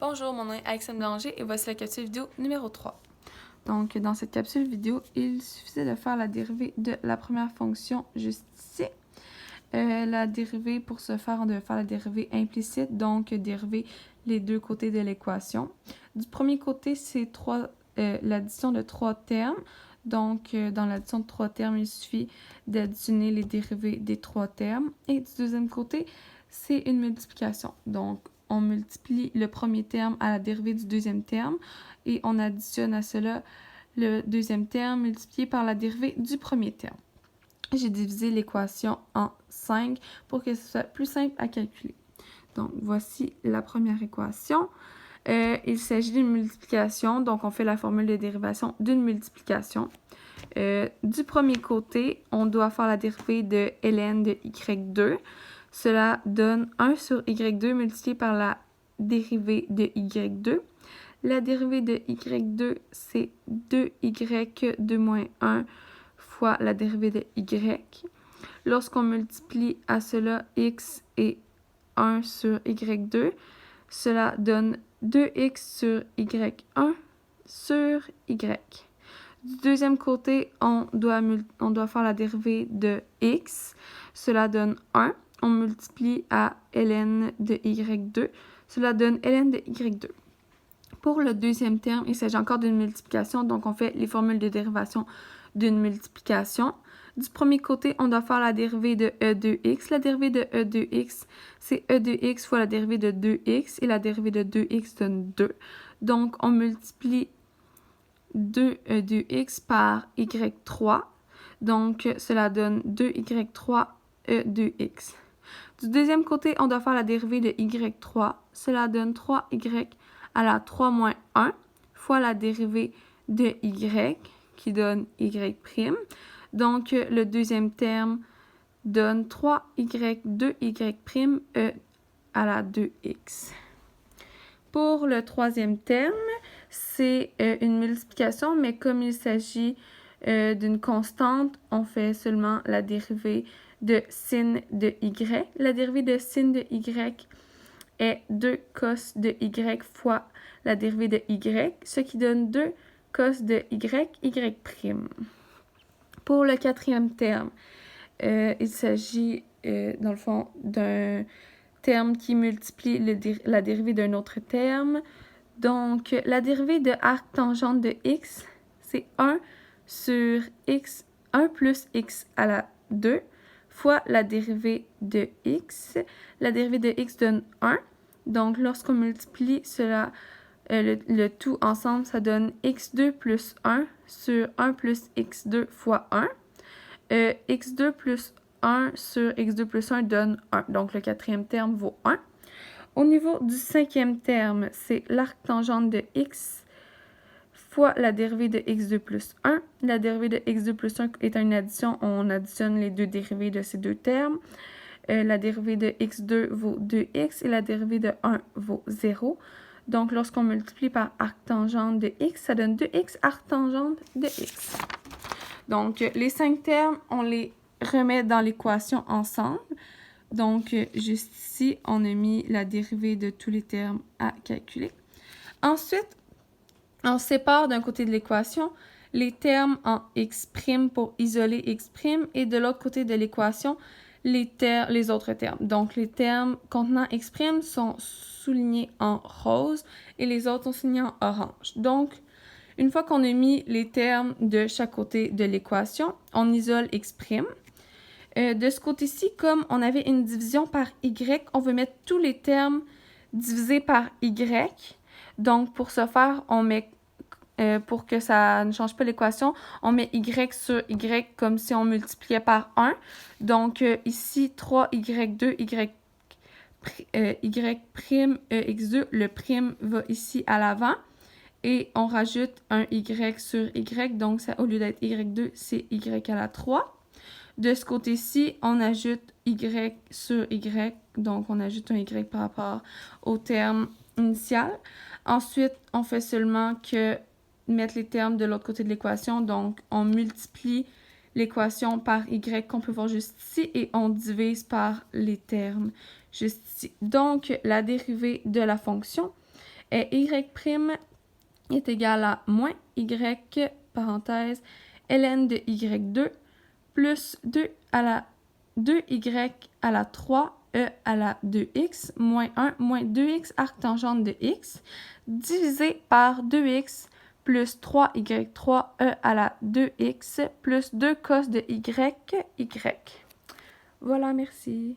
Bonjour, mon nom est Alexandre Blanger et voici la capsule vidéo numéro 3. Donc, dans cette capsule vidéo, il suffisait de faire la dérivée de la première fonction juste ici. La dérivée, pour ce faire, on devait faire la dérivée implicite, donc dériver les deux côtés de l'équation. Du premier côté, c'est l'addition de trois termes. Donc, dans l'addition de trois termes, il suffit d'additionner les dérivés des trois termes. Et du deuxième côté, c'est une multiplication. Donc, on multiplie le premier terme à la dérivée du deuxième terme et on additionne à cela le deuxième terme multiplié par la dérivée du premier terme. J'ai divisé l'équation en 5 pour que ce soit plus simple à calculer. Donc, voici la première équation. Il s'agit d'une multiplication, donc on fait la formule de dérivation d'une multiplication. Du premier côté, on doit faire la dérivée de ln de y2. Cela donne 1 sur y2 multiplié par la dérivée de y2. La dérivée de y2, c'est 2y moins 1 fois la dérivée de y. Lorsqu'on multiplie à cela x et 1 sur y2, cela donne 2x sur y1 sur y. Du deuxième côté, on doit faire la dérivée de x. Cela donne 1. On multiplie à ln de y2. Cela donne ln de y2. Pour le deuxième terme, il s'agit encore d'une multiplication, donc on fait les formules de dérivation d'une multiplication. Du premier côté, on doit faire la dérivée de e de x. La dérivée de e de x, c'est e de x fois la dérivée de 2x, et la dérivée de 2x donne 2. Donc, on multiplie 2e de x par y3. Donc, cela donne 2y3 e de x. Du deuxième côté, on doit faire la dérivée de y3. Cela donne 3y à la 3 moins 1 fois la dérivée de y, qui donne y'. Donc, le deuxième terme donne 3y 2y' e à la 2x. Pour le troisième terme, c'est une multiplication, mais comme il s'agit d'une constante, on fait seulement la dérivée de sin de y. La dérivée de sin de y est 2 cos de y fois la dérivée de y, ce qui donne 2 cos de y'. Pour le quatrième terme, il s'agit dans le fond d'un terme qui multiplie la dérivée d'un autre terme. Donc, la dérivée de arc tangente de x, c'est 1 sur x, 1 plus x à la 2 fois la dérivée de x. La dérivée de x donne 1. Donc, lorsqu'on multiplie cela, le tout ensemble, ça donne x2 plus 1 sur 1 plus x2 fois 1. x2 plus 1 sur x2 plus 1 donne 1. Donc, le quatrième terme vaut 1. Au niveau du cinquième terme, c'est l'arc tangente de x fois la dérivée de x2 plus 1. La dérivée de x2 plus 1 est une addition. On additionne les deux dérivées de ces deux termes. La dérivée de x2 vaut 2x et la dérivée de 1 vaut 0. Donc, lorsqu'on multiplie par arc tangente de x, ça donne 2x arc tangente de x. Donc, les 5 termes, on les remet dans l'équation ensemble. Donc, juste ici, on a mis la dérivée de tous les termes à calculer. Ensuite, on sépare d'un côté de l'équation les termes en x' pour isoler x' et de l'autre côté de l'équation, les autres termes. Donc, les termes contenant x' sont soulignés en rose et les autres sont soulignés en orange. Donc, une fois qu'on a mis les termes de chaque côté de l'équation, on isole x'. De ce côté-ci, comme on avait une division par y, on veut mettre tous les termes divisés par y. Donc, pour ce faire, on met, pour que ça ne change pas l'équation, on met y sur y comme si on multipliait par 1. Donc, ici, 3y2, y', x2, le prime va ici à l'avant. Et on rajoute un y sur y, donc ça, au lieu d'être y2, c'est y à la 3. De ce côté-ci, on ajoute y sur y, donc on ajoute un y par rapport au terme initial. Ensuite, on fait seulement que mettre les termes de l'autre côté de l'équation, donc on multiplie l'équation par y qu'on peut voir juste ici et on divise par les termes juste ici. Donc, la dérivée de la fonction y' est égal à moins y, parenthèse, ln de y2, plus 2y à la 3, e à la 2x, moins 1, moins 2x arctangente de x, divisé par 2x plus 3y3, e à la 2x, plus 2 cos de y. Voilà, merci.